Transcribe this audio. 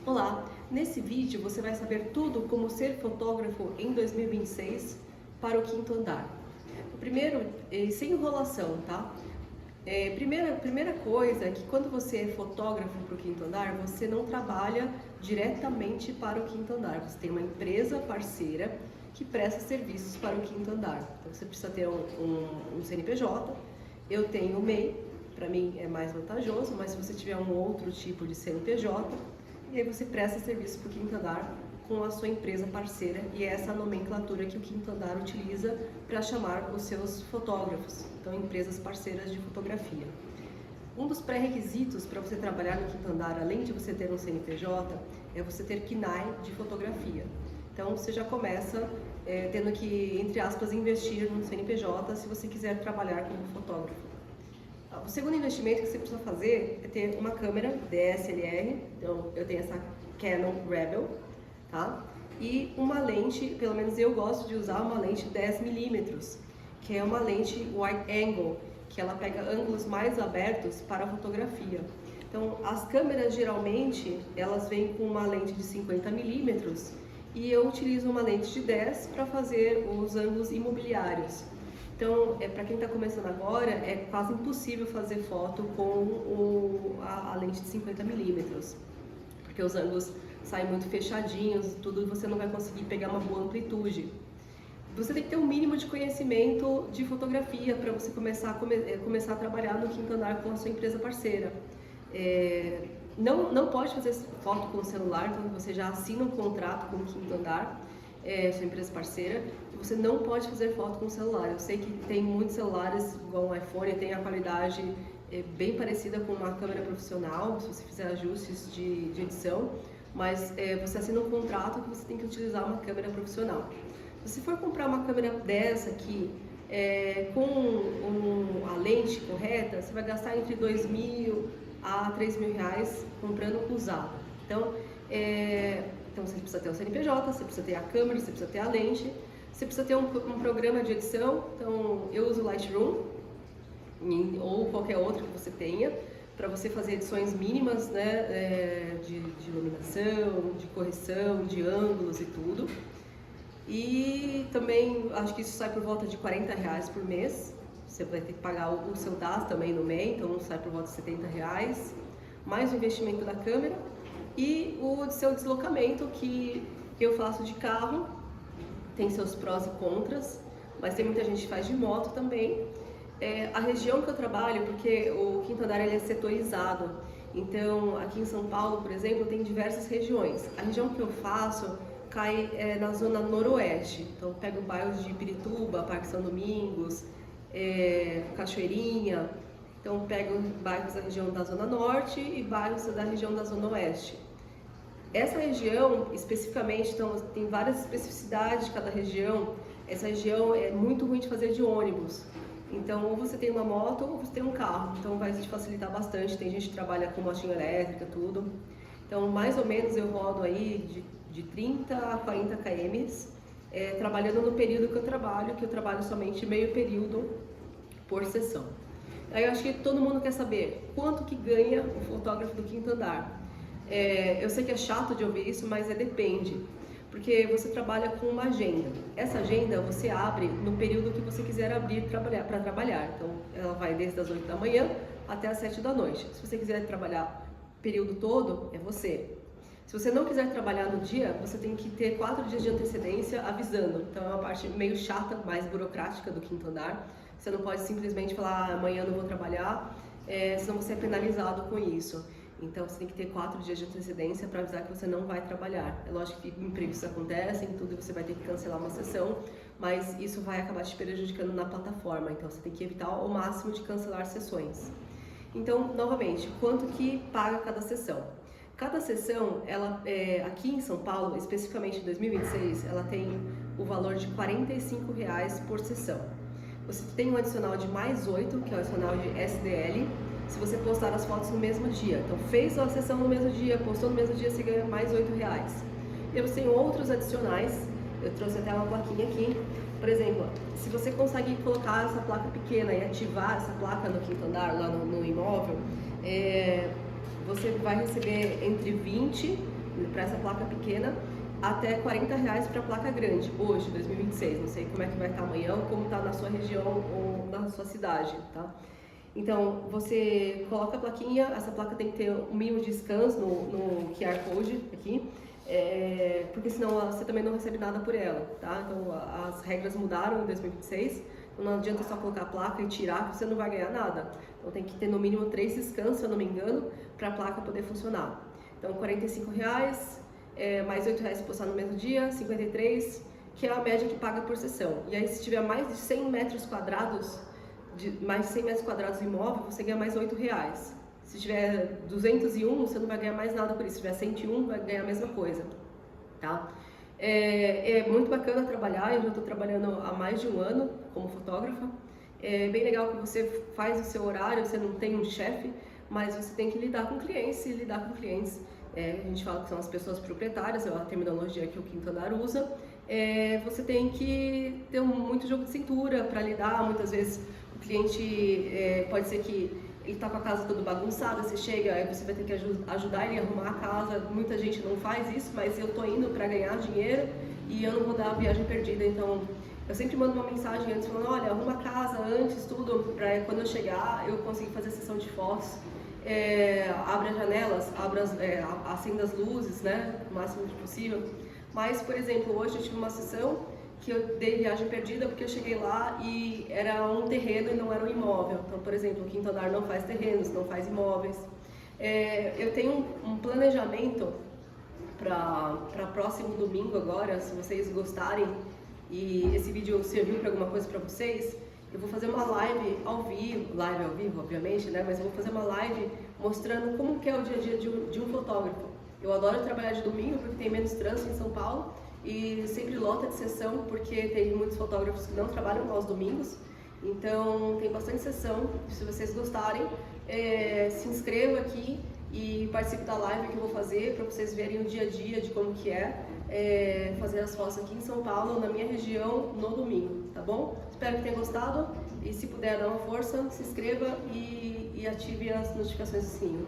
Olá, nesse vídeo você vai saber tudo como ser fotógrafo em 2026 para o quinto andar. Primeiro, sem enrolação, tá? Primeira coisa é que quando você é fotógrafo para o quinto andar, você não trabalha diretamente para o quinto andar. Você tem uma empresa parceira que presta serviços para o quinto andar. Então você precisa ter um CNPJ. Eu tenho o MEI, para mim é mais vantajoso, mas se você tiver um outro tipo de CNPJ, e aí você presta serviço para o quinto andar com a sua empresa parceira, e é essa a nomenclatura que o quinto andar utiliza para chamar os seus fotógrafos, então empresas parceiras de fotografia. Um dos pré-requisitos para você trabalhar no quinto andar, além de você ter um CNPJ, é você ter KNAI de fotografia. Então você já começa tendo que, entre aspas, investir no CNPJ se você quiser trabalhar como fotógrafo. O segundo investimento que você precisa fazer é ter uma câmera DSLR, então eu tenho essa Canon Rebel, tá? E uma lente, pelo menos eu gosto de usar uma lente 10mm, que é uma lente wide angle, que ela pega ângulos mais abertos para a fotografia. Então as câmeras geralmente elas vêm com uma lente de 50mm e eu utilizo uma lente de 10 para fazer os ângulos imobiliários. Então, para quem está começando agora, é quase impossível fazer foto com a lente de 50mm, porque os ângulos saem muito fechadinhos, tudo, e você não vai conseguir pegar uma boa amplitude. Você tem que ter um mínimo de conhecimento de fotografia para você começar a trabalhar no quinto andar com a sua empresa parceira. Não pode fazer foto com o celular, então você já assina um contrato com o quinto andar, sua empresa parceira, você não pode fazer foto com o celular. Eu sei que tem muitos celulares, igual um iPhone, tem a qualidade bem parecida com uma câmera profissional, se você fizer ajustes de edição, mas você assina um contrato que você tem que utilizar uma câmera profissional. Se você for comprar uma câmera dessa aqui, com a lente correta, você vai gastar entre R$2.000 a R$3.000 comprando usado. Então você precisa ter o CNPJ, você precisa ter a câmera, você precisa ter a lente, você precisa ter um programa de edição. Então eu uso o Lightroom ou qualquer outro que você tenha para você fazer edições mínimas, né, de iluminação, de correção, de ângulos e tudo. E também acho que isso sai por volta de R$40 por mês. Você vai ter que pagar o seu DAS também no MEI, então sai por volta de R$70, mais o investimento da câmera e o seu deslocamento, que eu faço de carro, tem seus prós e contras, mas tem muita gente que faz de moto também. A região que eu trabalho, porque o quinto andar ele é setorizado, então aqui em São Paulo, por exemplo, tem diversas regiões. A região que eu faço cai na zona noroeste, então pego bairros de Pirituba, Parque São Domingos, Cachoeirinha. Então pego bairros da região da Zona Norte e bairros da região da Zona Oeste. Essa região, especificamente, então tem várias especificidades de cada região. Essa região é muito ruim de fazer de ônibus. Então, ou você tem uma moto ou você tem um carro. Então vai te facilitar bastante. Tem gente que trabalha com motinha elétrica, tudo. Então, mais ou menos eu rodo aí de 30 a 40 km, trabalhando no período que eu trabalho somente meio período por sessão. Aí eu acho que todo mundo quer saber quanto que ganha o fotógrafo do quinto andar. Eu sei que é chato de ouvir isso, mas depende, porque você trabalha com uma agenda. Essa agenda você abre no período que você quiser abrir para trabalhar. Então ela vai desde as 8 da manhã até as 7 da noite. Se você quiser trabalhar o período todo, é você. Se você não quiser trabalhar no dia, você tem que ter 4 dias de antecedência avisando. Então é uma parte meio chata, mais burocrática do quinto andar. Você não pode simplesmente falar, amanhã não vou trabalhar, senão você é penalizado com isso. Então você tem que ter 4 dias de antecedência para avisar que você não vai trabalhar. É lógico que imprevistos acontecem, tudo, e você vai ter que cancelar uma sessão, mas isso vai acabar te prejudicando na plataforma. Então você tem que evitar ao máximo de cancelar sessões. Então, novamente, quanto que paga cada sessão? Cada sessão, ela, aqui em São Paulo, especificamente em 2026, ela tem o valor de R$45 por sessão. Você tem um adicional de mais 8, que é o adicional de SDL, se você postar as fotos no mesmo dia. Então, fez a sessão no mesmo dia, postou no mesmo dia, você ganha mais R$8. E você tem outros adicionais, eu trouxe até uma plaquinha aqui. Por exemplo, se você conseguir colocar essa placa pequena e ativar essa placa no quinto andar, lá no imóvel, você vai receber entre 20 para essa placa pequena, até R$ 40 para a placa grande, hoje, 2026. Não sei como é que vai estar amanhã, ou como está na sua região ou na sua cidade, tá? Então, você coloca a plaquinha, essa placa tem que ter um mínimo de scans no QR Code aqui, porque senão você também não recebe nada por ela, tá? Então, as regras mudaram em 2026, então não adianta só colocar a placa e tirar, que você não vai ganhar nada. Então, tem que ter no mínimo 3 scans, se eu não me engano, para a placa poder funcionar. Então, R$ 45, mais R$ 8 se postar no mesmo dia, 53, que é a média que paga por sessão. E aí, se tiver mais de 100 metros quadrados, mais de 100 metros quadrados de imóvel, você ganha mais R$ 8. Se tiver 201, você não vai ganhar mais nada por isso. Se tiver 101, vai ganhar a mesma coisa, tá? É muito bacana trabalhar, eu já estou trabalhando há mais de um ano como fotógrafa. É bem legal que você faz o seu horário, você não tem um chefe, mas você tem que lidar com clientes e lidar com clientes. A gente fala que são as pessoas proprietárias, é a terminologia que o Quinto Andar usa. Você tem que ter muito jogo de cintura para lidar. Muitas vezes o cliente pode ser que ele está com a casa toda bagunçada, você chega, aí você vai ter que ajudar ele a arrumar a casa. Muita gente não faz isso, mas eu estou indo para ganhar dinheiro e eu não vou dar a viagem perdida. Então, eu sempre mando uma mensagem antes falando, olha, arruma a casa antes, tudo, para quando eu chegar eu conseguir fazer a sessão de fotos. Abre as janelas, acenda as luzes, né, o máximo possível. Mas, por exemplo, hoje eu tive uma sessão que eu dei viagem perdida porque eu cheguei lá e era um terreno e não era um imóvel. Então, por exemplo, o Quinto Andar não faz terrenos, não faz imóveis. Eu tenho um planejamento para próximo domingo agora, se vocês gostarem e esse vídeo serviu para alguma coisa para vocês, eu vou fazer uma live ao vivo, obviamente, né? Mas eu vou fazer uma live mostrando como que é o dia a dia de um fotógrafo. Eu adoro trabalhar de domingo porque tem menos trânsito em São Paulo e sempre lota de sessão porque tem muitos fotógrafos que não trabalham aos domingos. Então tem bastante sessão. Se vocês gostarem, se inscreva aqui e participe da live que eu vou fazer para vocês verem o dia a dia de como que fazer as fotos aqui em São Paulo, na minha região, no domingo, tá bom? Espero que tenha gostado e se puder dar uma força, se inscreva e ative as notificações do sininho.